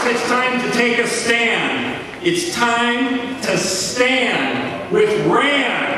it's time to take a stand. It's time to stand with Rand.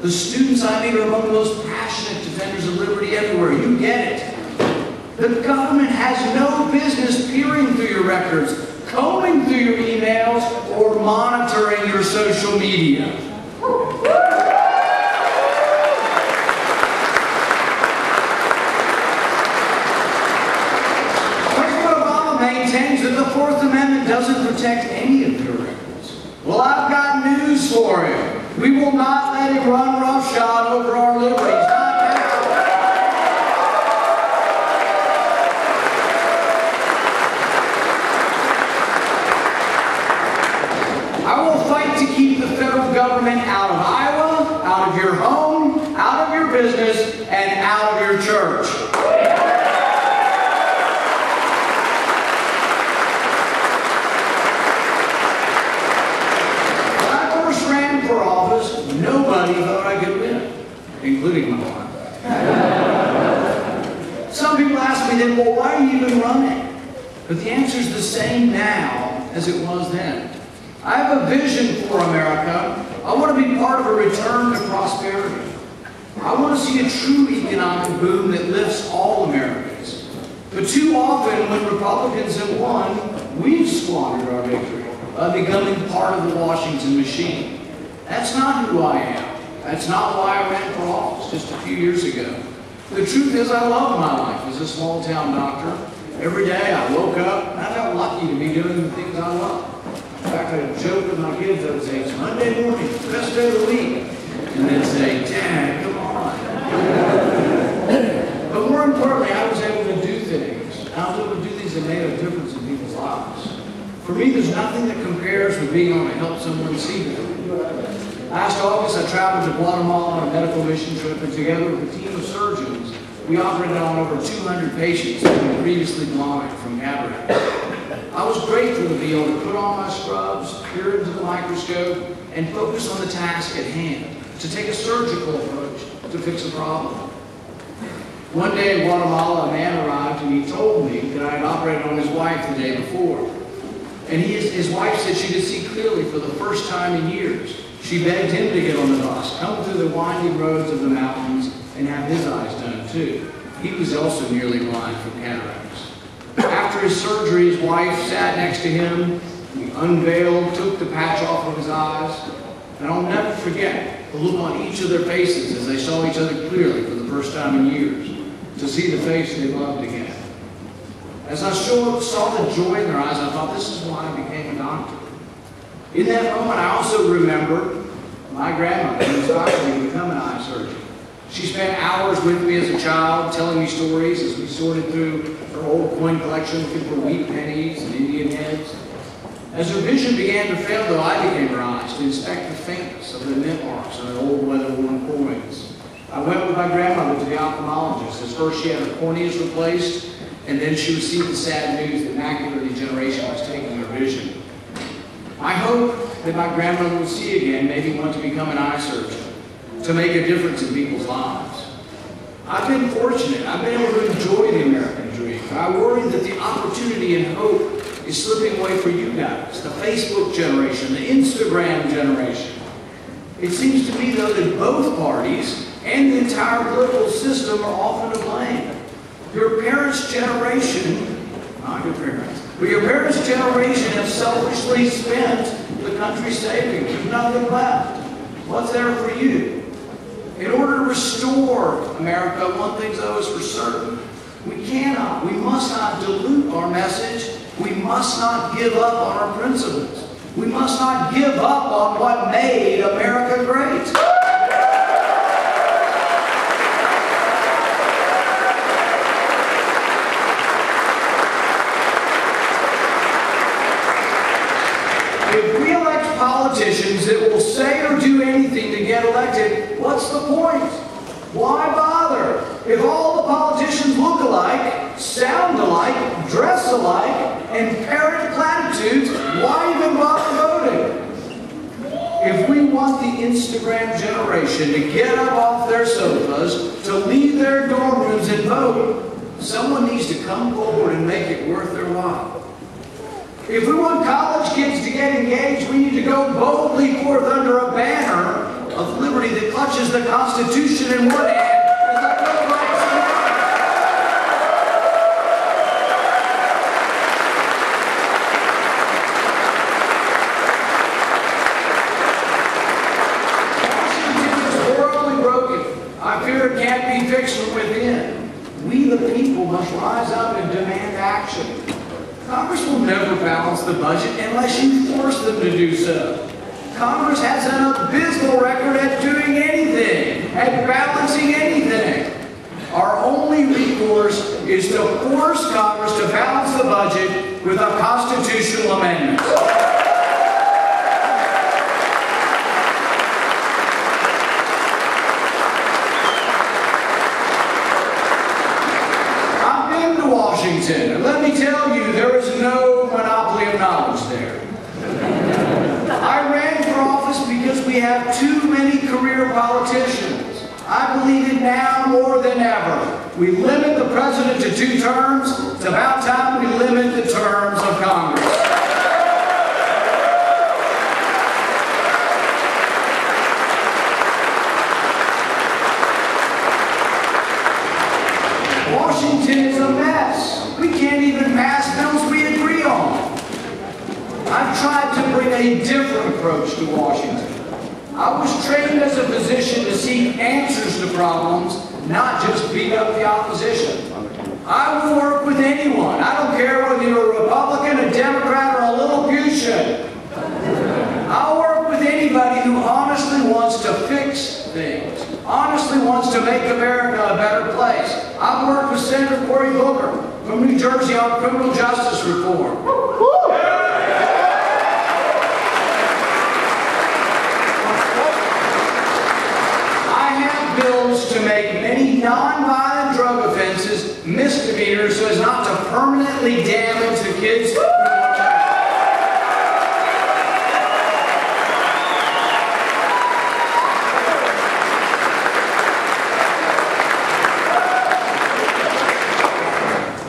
The students I meet are among the most passionate defenders of liberty everywhere. You get it. The government has no business peering through your records, combing through your emails, or monitoring your social media. President Obama maintains that the Fourth Amendment doesn't protect any of your records. Well, I've got news for him. We will not let him run roughshod over our liberties. I will fight to keep the federal government out of Iowa, out of your home, out of your business, and out of your church. Nobody thought I could win, including my wife. Some people ask me then, well, why are you even running? But the answer is the same now as it was then. I have a vision for America. I want to be part of a return to prosperity. I want to see a true economic boom that lifts all Americans. But too often, when Republicans have won, we've squandered our victory by becoming part of the Washington machine. That's not who I am. That's not why I ran for office just a few years ago. The truth is I love my life as a small town doctor. Every day I woke up and I felt lucky to be doing the things I love. In fact, I joke with my kids, I would say, it's Monday morning, best day of the week. And they'd say, Dad, come on. But more importantly, I was able to do things. I was able to do things that made a difference in people's lives. For me, there's nothing that compares with being able to help someone see them. Last August, I traveled to Guatemala on a medical mission trip, and together with a team of surgeons, we operated on over 200 patients who were previously blind from cataracts. I was grateful to be able to put on my scrubs, peer into the microscope, and focus on the task at hand, to take a surgical approach to fix a problem. One day in Guatemala, a man arrived and he told me that I had operated on his wife the day before. And his wife said she could see clearly for the first time in years. She begged him to get on the bus, come through the winding roads of the mountains, and have his eyes done too. He was also nearly blind from cataracts. After his surgery, his wife sat next to him. We unveiled, took the patch off of his eyes. And I'll never forget the look on each of their faces as they saw each other clearly for the first time in years, to see the face they loved again. As I saw the joy in their eyes, I thought, this is why I became a doctor. In that moment, I also remember my grandmother who inspired me to become an eye surgeon. She spent hours with me as a child, telling me stories as we sorted through her old coin collection, looking for wheat pennies and Indian heads. As her vision began to fail, though, I became her eyes to inspect the faintness of the mint marks on her old weather-worn coins. I went with my grandmother to the ophthalmologist, as first she had her corneas replaced, and then she received the sad news that macular degeneration was taking her vision. I hope that my grandmother will see again, maybe want to become an eye surgeon, to make a difference in people's lives. I've been fortunate. I've been able to enjoy the American dream. I worry that the opportunity and hope is slipping away for you guys, the Facebook generation, the Instagram generation. It seems to me, though, that both parties and the entire political system are often to blame. Your parents' generation, not your parents, but your parents' generation have selfishly spent the country's savings. There's nothing left. What's there for you? In order to restore America, one thing's always for certain. We must not dilute our message. We must not give up on our principles. We must not give up on what made America great. If we elect politicians that will say or do anything to get elected, what's the point? Why bother? If all the politicians look alike, sound alike, dress alike, and parrot platitudes, why even bother voting? If we want the Instagram generation to get up off their sofas, to leave their dorm rooms and vote, someone needs to come forward and make it worth their while. If we want college kids to get engaged, we need to go boldly forth under a banner of liberty that clutches the Constitution in one hand and the Bill of Rights in the other. Washington is horribly broken. I fear it can't be fixed from within. We, the people, must rise up and demand action. Congress will never balance the budget unless you force them to do so. Congress has an abysmal record at doing anything, at balancing anything. Our only recourse is to force Congress to balance the budget with a constitutional amendment. I've been to Washington, and let me tell you, there is no monopoly of knowledge there. I ran for office because we have too many career politicians. I believe it now more than ever. We limit the president to 2 terms. It's about time we limit the terms of Congress. Washington is a mess. We can't even pass bills we agree on. I've tried to bring a different approach to Washington. I was trained as a physician to seek answers to problems, not just beat up the opposition. I will work with anyone. I don't care whether you're a Republican, a Democrat, or a Lilliputian. I'll work with anybody who honestly wants to fix things, honestly wants to make America a better place. I've worked with Senator Cory Booker from New Jersey on criminal justice reform. Bills to make many non-violent drug offenses misdemeanors so as not to permanently damage the kids.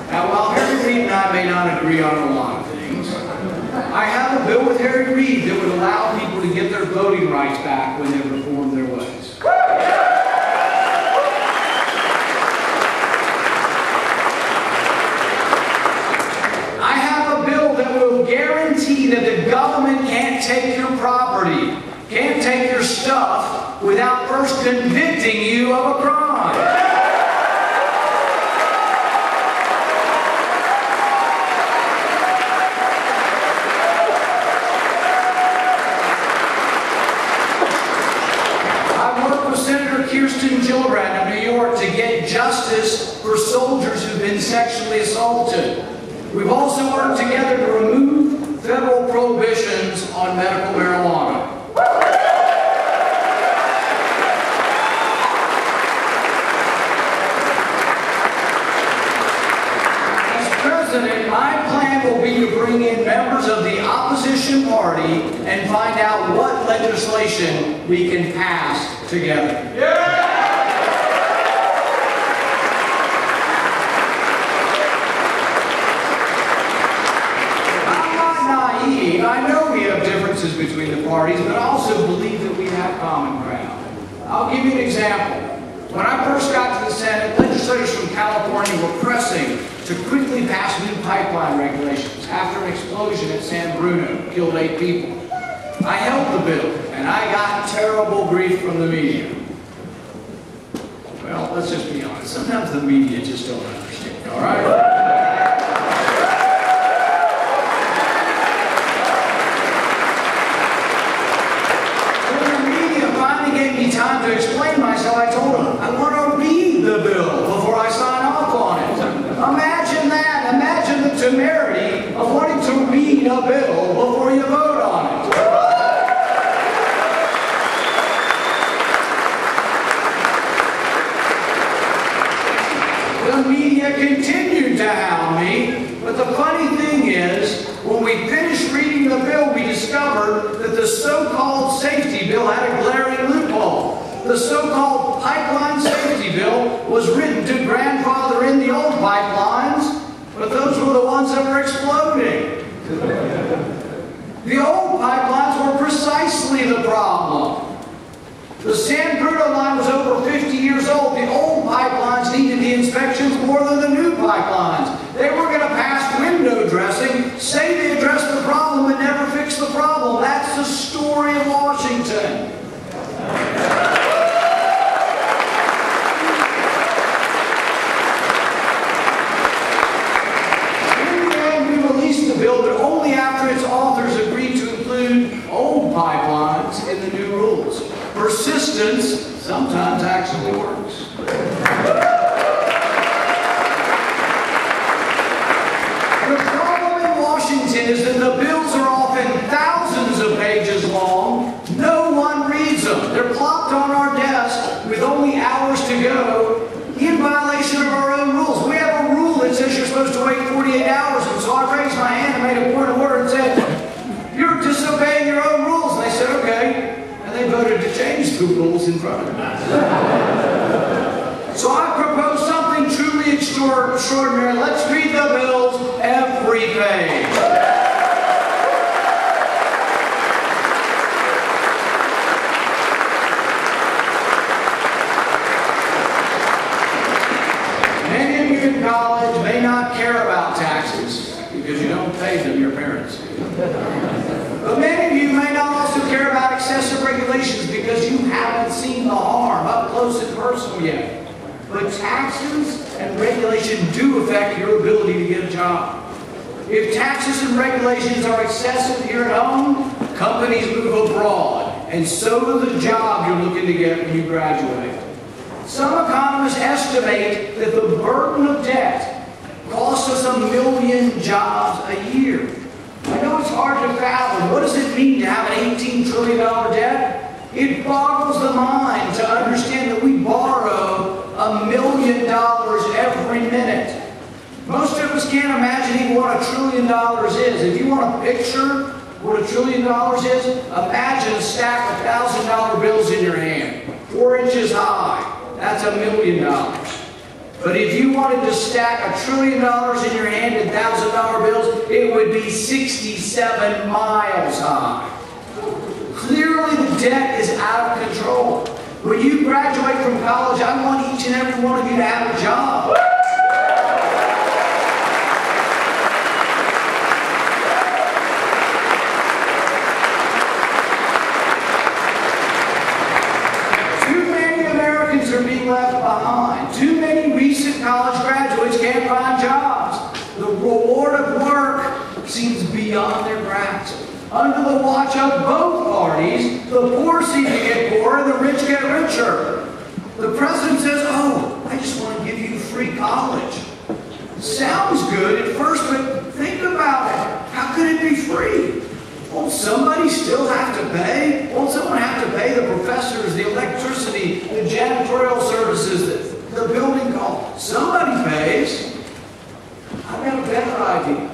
Now, while Harry Reid and I may not agree on a lot of things, I have a bill with Harry Reid that would allow people to get their voting rights back when they reform their ways. Guarantee that the government can't take your property, can't take your stuff without first convicting you of a crime. I worked with Senator Kirsten Gillibrand of New York to get justice for soldiers who've been sexually assaulted. We've also worked together to remove federal prohibitions on medical marijuana. president, my plan will be to bring in members of the opposition party and find out what legislation we can pass together. I'm not naive. I know we have differences between the parties, but I also believe that we have common ground. I'll give you an example. When I first got to the Senate, legislators from California were pressing to quickly pass new pipeline regulations after an explosion at San Bruno killed 8 people. I held the bill, and I got terrible grief from the media. Well, let's just be honest. Sometimes the media just don't understand, all right? Time to explain myself, I told him, I want to read the bill before I sign off on it. Imagine that. Imagine the temerity of wanting to read a bill before you vote on it. The media continued to hound me, but the funny thing is, when we finished reading the bill, we discovered that the so-called safety bill had a glaring loophole. The so-called pipeline safety bill was written to grandfather in the old pipelines, but those were the ones that were exploding. The old pipelines were precisely the problem. The San Bruno line was over 50 years old. The old pipelines needed the inspections more than the new pipelines. They were going to pass window dressing, say they addressed the problem, and never fix the problem. That's the story of Washington. In the end, we released the bill, but only after its authors agreed to include old pipelines in the new rules. Persistence sometimes actually works. The problem in Washington is that the bills are often thousands of pages long. No one reads them. They're plopped on our desk with only hours to go in violation of our own rules. We have a rule that says you're supposed to wait 48 hours, and so I raised my hand and made a point of order and said, "You're disobeying your own rules." And they said, "Okay." And they voted to change the rules in front of me. So I propose something truly extraordinary. Let's read the bills every page. Many of you in college may not care about taxes because you don't pay them, your parents do. But many of you may not also care about excessive regulations because you haven't seen the harm up close and personal yet. But taxes and regulation do affect your ability to get a job. If taxes and regulations are excessive here at home, companies move abroad, and so do the job you're looking to get when you graduate. Some economists estimate that the burden of debt costs us 1 million jobs a year. I know it's hard to fathom. What does it mean to have an $18 trillion debt? It boggles the mind to understand that we borrow $1 million every minute. Most of us can't imagine even what $1 trillion is. If you want to picture what $1 trillion is, imagine a stack of $1,000 bills in your hand, 4 inches high. That's $1 million. But if you wanted to stack $1 trillion in your hand in $1,000 bills, it would be 67 miles high. Clearly, the debt is out of control. When you graduate from college, I want each and every one of you to have a job. Too many Americans are being left behind. Too many recent college graduates can't find jobs. The reward of work seems beyond their grasp. Under the watch of both parties, the poor seem to get poorer and the rich get richer. The president says, "Oh, I just want to give you free college." Sounds good at first, but think about it. How could it be free? Won't somebody still have to pay? Won't someone have to pay the professors, the electricity, the janitorial services, the building cost? Somebody pays. I've got a better idea.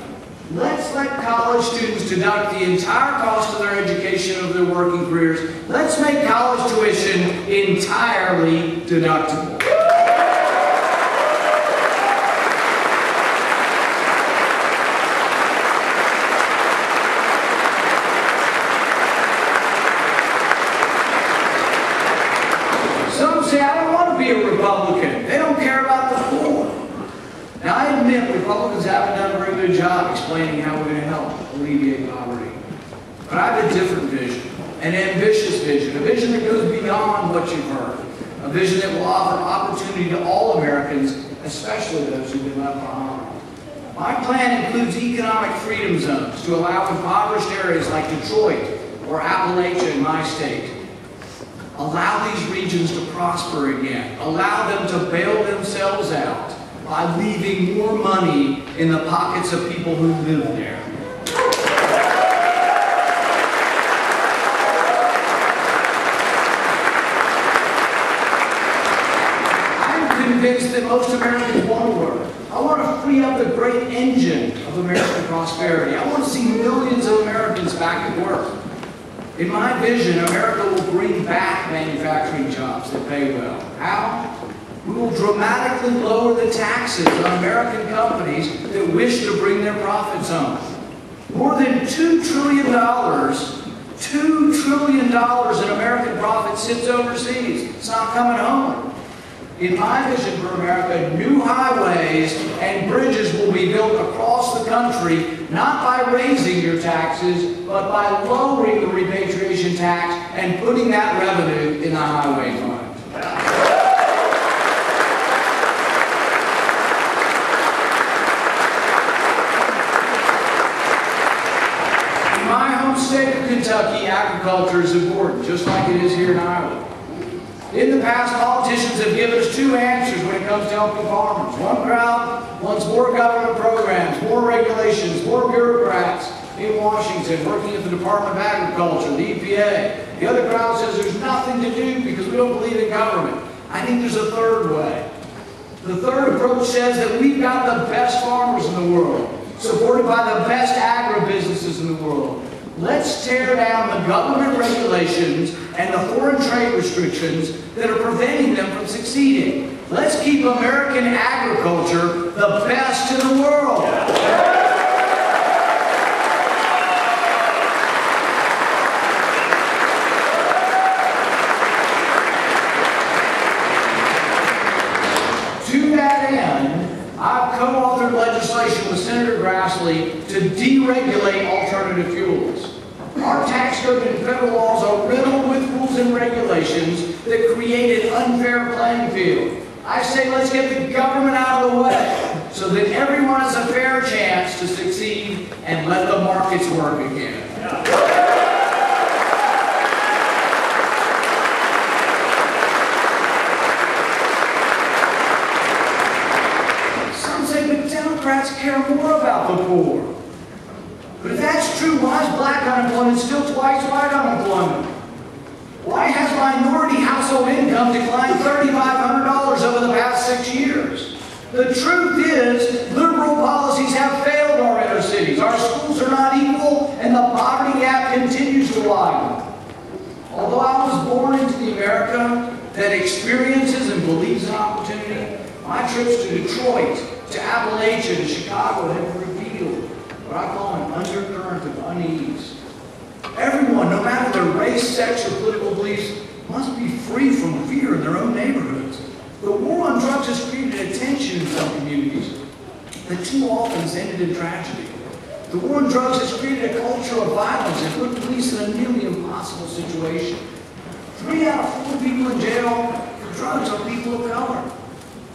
Let's let college students deduct the entire cost of their education over their working careers. Let's make college tuition entirely deductible. Some say, I don't want to be a Republican. They don't care about the poor. Now, I admit Republicans haven't done a very good job explaining how we're going to help alleviate poverty. But I have a different vision, an ambitious vision, a vision that goes beyond what you've heard, a vision that will offer opportunity to all Americans, especially those who've been left behind. My plan includes economic freedom zones to allow impoverished areas like Detroit or Appalachia in my state. Allow these regions to prosper again. Allow them to bail themselves out by leaving more money in the pockets of people who live there. I'm convinced that most Americans want to work. I want to free up the great engine of American prosperity. I want to see millions of Americans back at work. In my vision, America will bring back manufacturing jobs that pay well. How? We will dramatically lower the taxes on American companies that wish to bring their profits home. More than $2 trillion in American profit sits overseas. It's not coming home. In my vision for America, new highways and bridges will be built across the country, not by raising your taxes, but by lowering the repatriation tax and putting that revenue in the highway fund. In my home state of Kentucky, agriculture is important, just like it is here in Iowa. In the past, politicians have given us two answers when it comes to helping farmers. One crowd wants more government programs, more regulations, more bureaucrats in Washington working at the Department of Agriculture, the EPA. The other crowd says there's nothing to do because we don't believe in government. I think there's a third way. The third approach says that we've got the best farmers in the world, supported by the best agribusinesses in the world. Let's tear down the government regulations and the foreign trade restrictions that are preventing them from succeeding. Let's keep American agriculture the best in the world. To that end, I've co-authored legislation with Senator Grassley to deregulate alternative fuels. Our tax code and federal laws are riddled with rules and regulations that create an unfair playing field. I say let's get the government out of the way so that everyone has a fair chance to succeed and let the markets work again. Some say that Democrats care more about the poor. But if that's true, why is black unemployment still twice white unemployment? Why has minority household income declined $3,500 over the past 6 years? The truth is, liberal policies have failed our inner cities. Our schools are not equal, and the poverty gap continues to widen. Although I was born into the America that experiences and believes in opportunity, my trips to Detroit, to Appalachia, to Chicago have revealed what I call an undercurrent of unease. Everyone, no matter their race, sex, or political beliefs, must be free from fear in their own neighborhoods. The war on drugs has created a tension in some communities that too often has ended in tragedy. The war on drugs has created a culture of violence and put police in a nearly impossible situation. 3 out of 4 people in jail for drugs are people of color.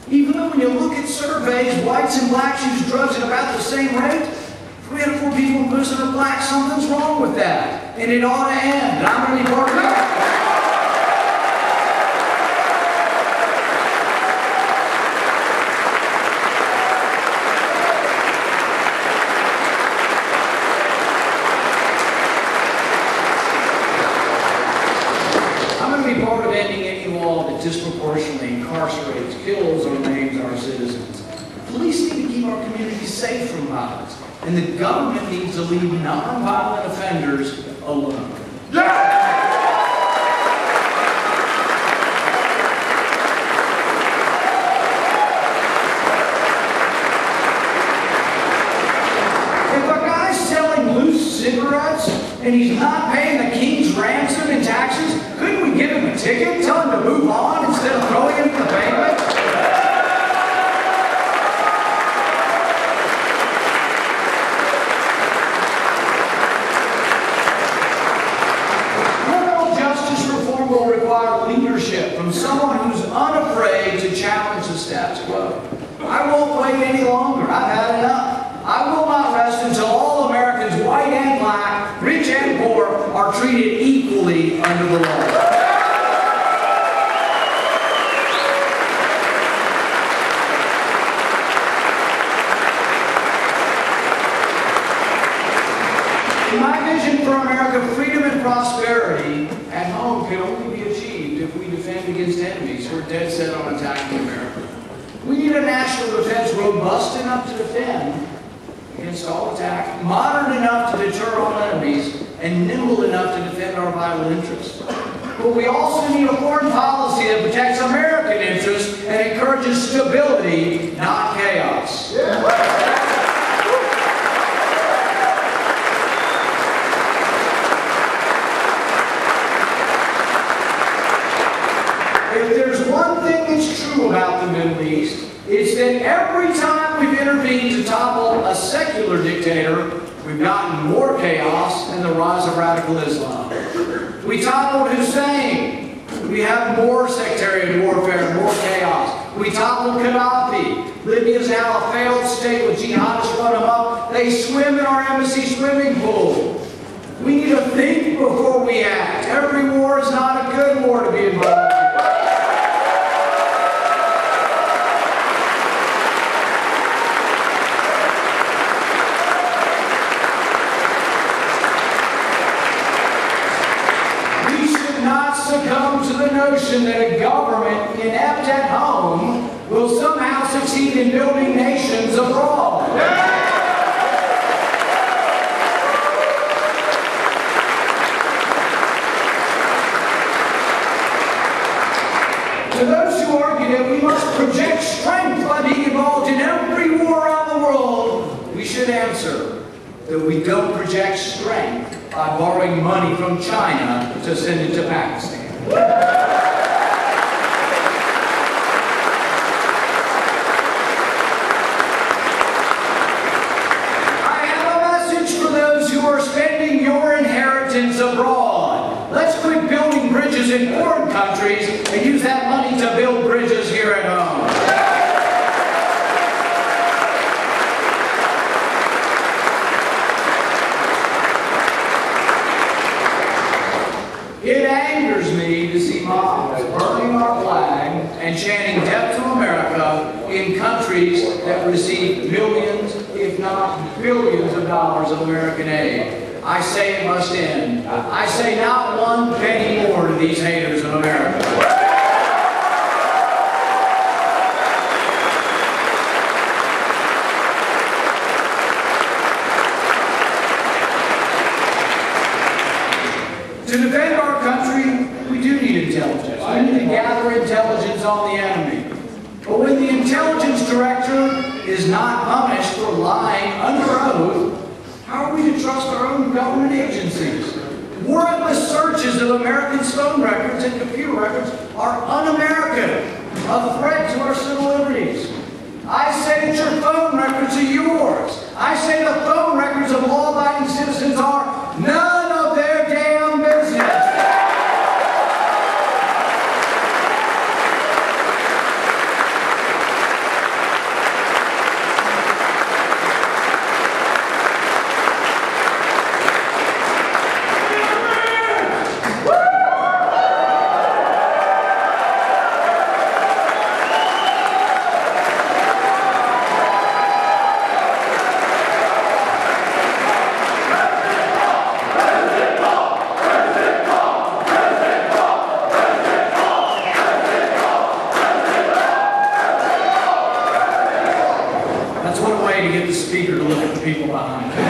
Even though when you look at surveys, whites and blacks use drugs at about the same rate, 3 out of 4 people in prison are black. Something's wrong with that. And it ought to end. I'm going to be part of that. Disproportionately incarcerates, kills, or maims our citizens. Police need to keep our communities safe from violence. And the government needs to leave nonviolent offenders alone. Cigarettes, and he's not paying the king's ransom in taxes, couldn't we give him a ticket, tell him to move on instead of throwing him in the pavement? Criminal justice reform will require leadership from someone who's unafraid to challenge the status quo. I won't wait any longer. I've had enough. I will not rest until all Americans, white and black, rich and poor, are treated equally under the law. In my vision for America, freedom and prosperity at home can only be achieved if we defend against enemies who are dead set on attacking America. We need a national defense robust enough to defend against all attack, modern enough to deter all enemies, and nimble enough to defend our vital interests. But we also need a foreign policy that protects American interests and encourages stability, not chaos. If there's one thing that's true about the Middle East, it's that every time we've intervened to topple a secular dictator, we've gotten more chaos and the rise of radical Islam. We toppled Hussein. We have more sectarian warfare and more chaos. We toppled Gaddafi. Libya's now a failed state with jihadists run them up. They swim in our embassy swimming pool. We need to think before we act. Every war is not a good war to be involved in. Succumb to the notion that a government inept at home will somehow succeed in building nations abroad. To those who argue that we must project strength by being involved in every war around the world, we should answer that we don't project strength by borrowing money from China to send it to Pakistan. I have a message for those who are spending your inheritance abroad. Let's quit building bridges in foreign countries and use that money to build bridges here at home. It angers me to see mobs burning our flag and chanting "Death to America" in countries that receive millions, if not billions of dollars of American aid. I say it must end. I say not one penny more to these haters of America. To defend our country, we do need intelligence. We need to gather intelligence on the enemy. But when the intelligence director is not punished for lying under oath, how are we to trust our own government agencies? Warrantless searches of Americans' phone records and computer records are un-American, a threat to our civil liberties. I say that your phone records are yours. I say the phone records of law-abiding citizens are none of their damn business. way to get the speaker to look at the people behind him.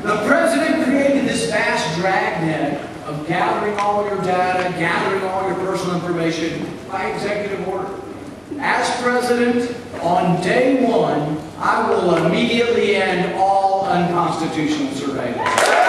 The president created this vast dragnet of gathering all your data, gathering all your personal information by executive order. As president, on day one, I will immediately end all unconstitutional surveillance.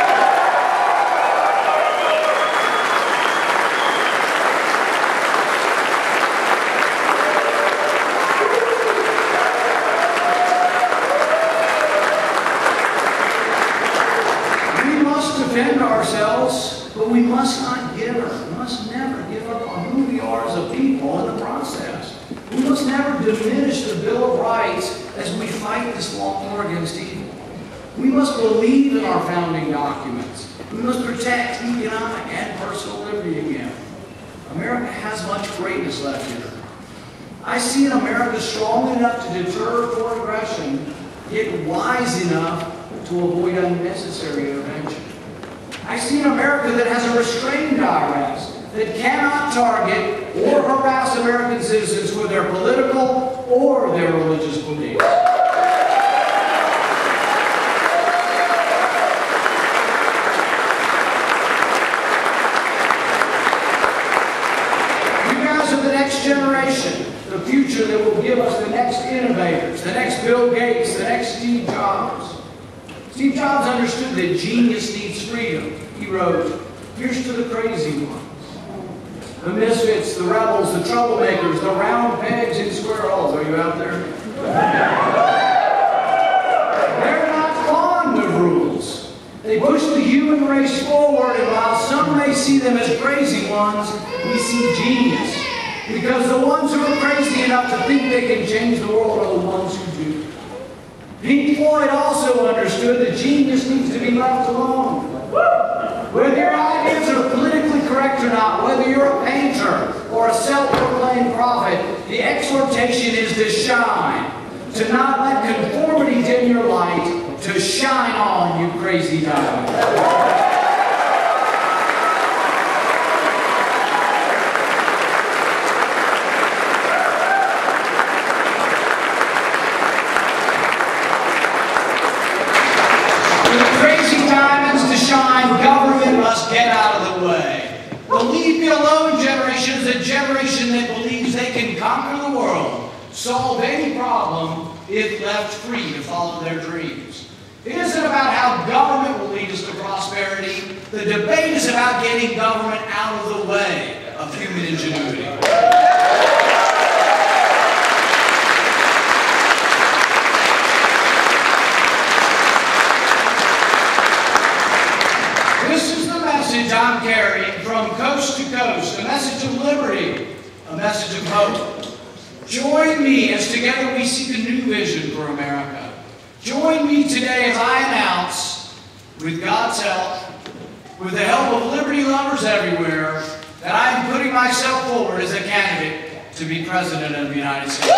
Defend ourselves, but we must not give up. We must never give up on who we are as a people in the process. We must never diminish the Bill of Rights as we fight this long war against evil. We must believe in our founding documents. We must protect economic and personal liberty again. America has much greatness left here. I see an America strong enough to deter foreign aggression, yet wise enough to avoid unnecessary intervention. I see an America that has a restrained IRS that cannot target or harass American citizens for their political or their religious beliefs. You guys are the next generation, the future that will give us the next innovators, the next Bill Gates, the next Steve Jobs. Steve Jobs understood that genius needs freedom. He wrote, "Here's to the crazy ones, the misfits, the rebels, the troublemakers, the round pegs in square holes." Are you out there? They're not fond of rules. They push the human race forward, and while some may see them as crazy ones, we see genius. Because the ones who are crazy enough to think they can change the world are the ones who do. Pink Floyd also understood that genius needs to be left alone. Whether your ideas are politically correct or not, whether you're a painter or a self-proclaimed prophet, the exhortation is to shine, to not let conformity dim your light, to shine on, you crazy diamond. Get out of the way. The leave me alone generation is a generation that believes they can conquer the world, solve any problem if left free to follow their dreams. It isn't about how government will lead us to prosperity. The debate is about getting government out of the way of human ingenuity. I'm carrying from coast to coast, a message of liberty, a message of hope. Join me as together we seek a new vision for America. Join me today as I announce, with God's help, with the help of liberty lovers everywhere, that I am putting myself forward as a candidate to be President of the United States.